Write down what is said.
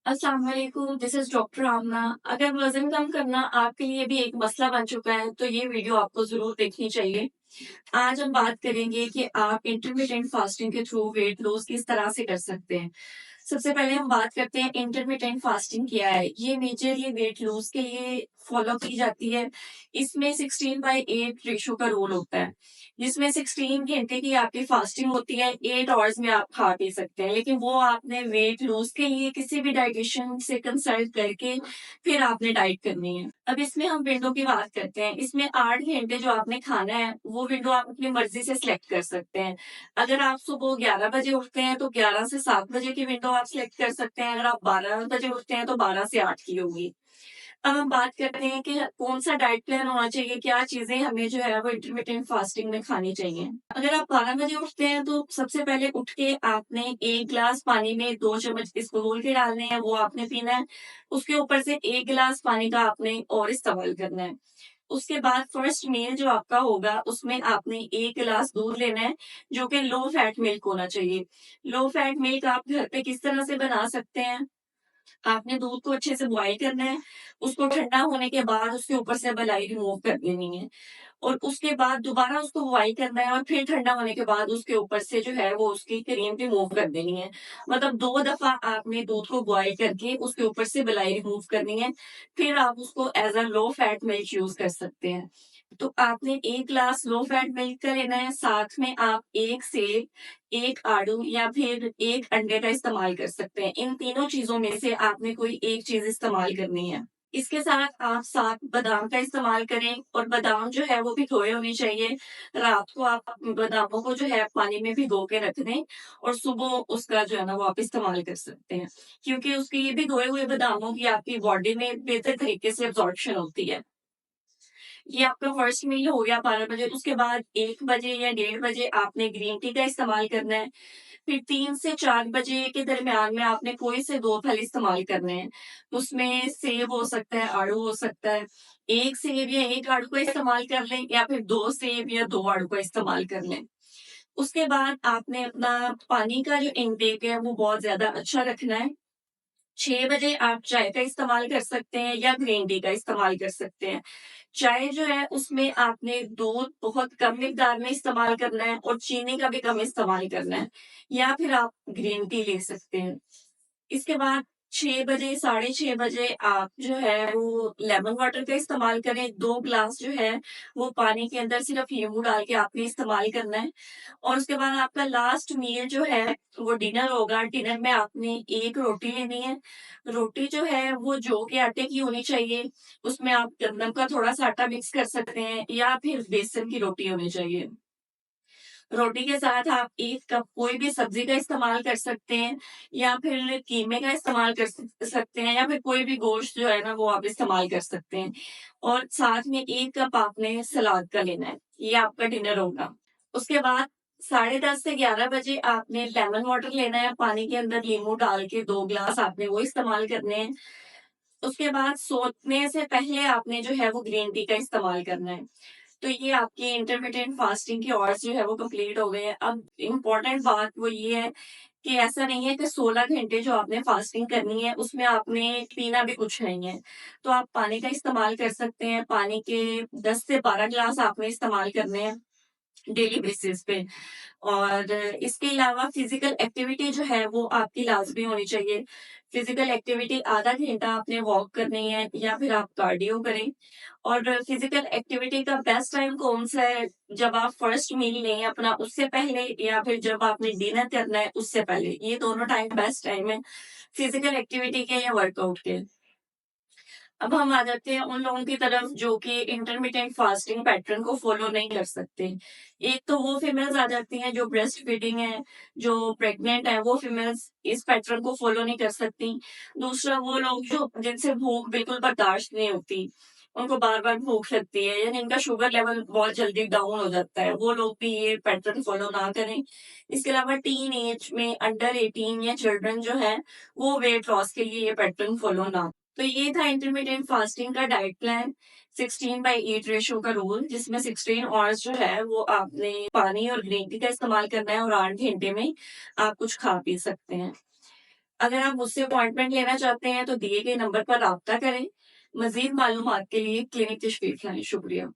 अस्सलाम वालेकुम, this is doctor आमना। अगर वज़न कम करना आपके लिए भी एक मसला बन चुका है, तो ये वीडियो आपको ज़रूर देखनी चाहिए। आज हम बात करेंगे कि आप इंटरमिटेंट फास्टिंग के थ्रू वेट लॉस किस तरह से कर सकते हैं। सबसे पहले हम बात करते हैं इंटरमिटेंट फास्टिंग क्या है? ये मेजरली वेट लॉस के लिए फॉलो की जाती है। इसमें 16/8 रेशियो का रूल होता है, जिसमें 16 घंटे की आपकी फास्टिंग होती है, 8 आवर्स में आप खा पी सकते हैं। लेकिन वो आपने वेट लॉस के लिए किसी भी डायटीशियन से कंसल्ट करके फिर आपने डाइट करनी है। अब इसमें हम विंडो की बात करते हैं। इसमें 8 घंटे जो आपने खाना है, वो विंडो आप अपनी मर्ज़ी से सिलेक्ट कर सकते हैं। अगर आप सुबह 11 बजे उठते हैं, तो 11 से 7 बजे की विंडो आप सिलेक्ट कर सकते हैं। अगर आप 12 बजे उठते हैं, तो 12 से 8 की होगी। अब हम बात करते हैं कि कौन-सा डाइट प्लान होना चाहिए, क्या चीज़ें हमें जो है वो इंटरमिटेंट फास्टिंग में खानी चाहिए। अगर आप 12 बजे उठते हैं, तो सबसे पहले उठ के आपने 1 गिलास पानी में 2 चम्मच इसको घोल के डालने हैं, वो आपने पीना है। उसके ऊपर से 1 गिलास पानी का आपने और इस्तेमाल करना है। उसके बाद फर्स्ट मील जो आपका होगा, उसमें आपने 1 गिलास दूध लेना है, जो कि लो फैट मिल्क होना चाहिए। लो फैट मिल्क आप घर पे किस तरह से बना सकते हैं? आपने दूध को अच्छे से बॉयल करना है, उसको ठंडा होने के बाद उसके ऊपर से मलाई रिमूव कर देनी है और उसके बाद दोबारा उसको बॉयल करना है और फिर ठंडा होने के बाद उसके ऊपर से जो है वो उसकी क्रीम रिमूव कर देनी है। मतलब 2 दफ़ा आपने दूध को बॉयल करके उसके ऊपर से मलाई रिमूव करनी है, फिर आप उसको as a low fat milk use कर सकते हैं। तो आपने 1 ग्लास लो फैट मिल्क का लेना है, साथ में आप 1 सेब, 1 आड़ू या फिर 1 अंडे का इस्तेमाल कर सकते हैं। इन तीनों चीज़ों में से आपने कोई एक चीज़ इस्तेमाल करनी है। इसके साथ आप 7 बादाम का इस्तेमाल करें और बादाम जो है वो भिगोए होने चाहिए। रात को आप बादामों को जो है पानी में भिगो के रख दें और सुबह उसका जो है ना वो आप इस्तेमाल कर सकते हैं। क्योंकि उसके ये भिगोए हुए बादामों की आपकी बॉडी में बेहतर तरीके से अब्ज़ॉर्प्शन होती है। ये आपका फर्स्ट मील हो गया 12 बजे, उसके बाद 1 बजे या 1:30 बजे आपने ग्रीन टी का इस्तेमाल करना है। फिर 3 से 4 बजे के दरमियान में आपने कोई से 2 फल इस्तेमाल करने हैं। उसमें सेब हो सकता है, आड़ू हो सकता है। 1 सेब या 1 आड़ू का इस्तेमाल कर लें या फिर 2 सेब या 2 आड़ू का इस्तेमाल कर लें। उसके बाद आपने अपना पानी का जो इनटेक है वो बहुत ज़्यादा अच्छा रखना है। 6 बजे आप चाय का इस्तेमाल कर सकते हैं या ग्रीन टी का इस्तेमाल कर सकते हैं। चाय जो है उसमें आपने दूध बहुत कम मिकदार में इस्तेमाल करना है और चीनी का भी कम इस्तेमाल करना है या फिर आप ग्रीन टी ले सकते हैं। इसके बाद 6 बजे, साढ़े 6 बजे आप जो है वो लेमन वाटर का इस्तेमाल करें। 2 ग्लास जो है वो पानी के अंदर सिर्फ़ नींबू डाल के आपने इस्तेमाल करना है और उसके बाद आपका लास्ट मील जो है वो डिनर होगा। डिनर में आपने 1 रोटी लेनी है। रोटी जो है वो जौ के आटे की होनी चाहिए। उसमें आप गंदम का थोड़ा-सा आटा मिक्स कर सकते हैं या फिर बेसन की रोटी होनी चाहिए। रोटी के साथ आप 1 कप कोई भी सब्ज़ी का इस्तेमाल कर सकते हैं या फिर कीमे का इस्तेमाल कर सकते हैं या फिर कोई भी गोश्त जो है ना वो आप इस्तेमाल कर सकते हैं और साथ में 1 कप आपने सलाद का लेना है। ये आपका डिनर होगा। उसके बाद साढ़े 10 से 11 बजे आपने लेमन वाटर लेना है, पानी के अंदर नींबू डाल के 2 ग्लास आपने वो इस्तेमाल करने हैं। उसके बाद सोने से पहले आपने जो है वो ग्रीन टी का इस्तेमाल करना है। तो ये आपकी इंटरमिटेंट फास्टिंग के आवर्स जो है वो कंप्लीट हो गए हैं। अब इम्पोर्टेंट बात वो ये है कि ऐसा नहीं है कि 16 घंटे जो आपने फास्टिंग करनी है उसमें आपने पीना भी कुछ नहीं है। तो आप पानी का इस्तेमाल कर सकते हैं। पानी के 10 से 12 ग्लास आपने इस्तेमाल करने हैं डेली बेसिस पे। और इसके अलावा फिज़िकल एक्टिविटी जो है वो आपकी लाज़मी होनी चाहिए। फिज़िकल एक्टिविटी आधा घंटा आपने वॉक करनी है या फिर आप कार्डियो करें। और फिज़िकल एक्टिविटी का बेस्ट टाइम कौन-सा है? जब आप फर्स्ट मील लें अपना उससे पहले या फिर जब आपने डिनर करना है उससे पहले। ये दोनों टाइम बेस्ट टाइम है फिज़िकल एक्टिविटी के या वर्कआउट के। अब हम आ जाते हैं उन लोगों की तरफ जो कि इंटरमिटेंट फास्टिंग पैटर्न को फॉलो नहीं कर सकते। एक तो वो फीमेल्स आ जाती हैं जो ब्रेस्ट फीडिंग है, जो प्रेग्नेंट है, वो फीमेल्स इस पैटर्न को फॉलो नहीं कर सकती। दूसरा वो लोग जो जिनसे भूख बिल्कुल बर्दाश्त नहीं होती, उनको बार-बार भूख लगती है या जिनका शुगर लेवल बहुत जल्दी डाउन हो जाता है, वो लोग भी ये पैटर्न फॉलो ना करें। इसके अलावा टीन एज में अंडर 18 या चिल्ड्रन जो है, वो वेट लॉस के लिए ये पैटर्न फॉलो ना। तो ये था इंटरमिटेंट फास्टिंग का डाइट प्लान 16/8 रेशियो का रूल, जिसमें 16 आवर्स जो है वो आपने पानी और ग्रीन टी का इस्तेमाल करना है और 8 घंटे में आप कुछ खा पी सकते हैं। अगर आप मुझसे अपॉइंटमेंट लेना चाहते हैं तो दिए गए नंबर पर राब्ता करें। मज़ीद मालूमात के लिए क्लिनिक तशरीफ़ लाएँ। शुक्रिया।